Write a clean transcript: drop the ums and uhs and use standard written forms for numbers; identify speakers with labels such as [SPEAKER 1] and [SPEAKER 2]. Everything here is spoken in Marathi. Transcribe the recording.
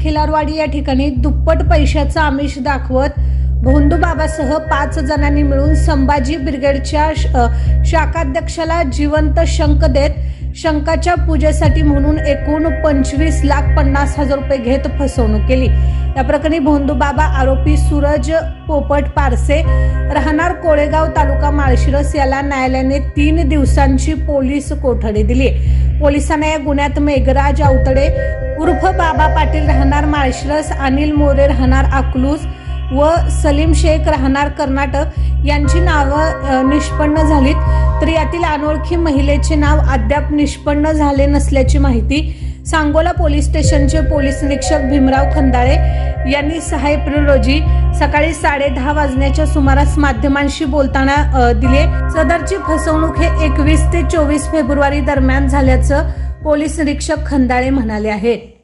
[SPEAKER 1] खिलारवाडी या ठिकाणी दुप्पट पैशाचं आमिष दाखवत भोंदूबाबासह 5 जणांनी मिळून संभाजी ब्रिगेडच्या शाखाध्यक्षाला जिवंत शंख देत शंखाच्या पूजेसाठी म्हणून एकूण 25,50,000 रुपये घेत फसवणूक केली। या प्रकरणी भोंदूबाबा आरोपी सूरज पोपट पारसे राहणार कोळेगाव तालुका माळशिरस याला न्यायालयाने 3 दिवसांची पोलीस कोठडी दिली। पोलिसांना या गुन्ह्यात मेघराज आवतडे उर्फ बाबा पाटील राहणार माळशिरस, अनिल मोरे राहणार अकलूज व सलीम शेख राहणार कर्नाटक यांची नावं निष्पन्न झालीत, तर यातील अनोळखी महिलेचे नाव अद्याप निष्पन्न झाले नसल्याची माहिती सांगोला पोलीस स्टेशनचे पोलीस निरीक्षक भीमराव खंदाळे यांनी 6 एप्रिल रोजी सकाळी 10:30 वाजण्याच्या सुमारास माध्यमांशी बोलताना दिले। सदरची फसवणूक हे 21 ते 24 फेब्रुवारी दरम्यान झाल्याचं पोलीस निरीक्षक खंदाळे म्हणाले आहेत।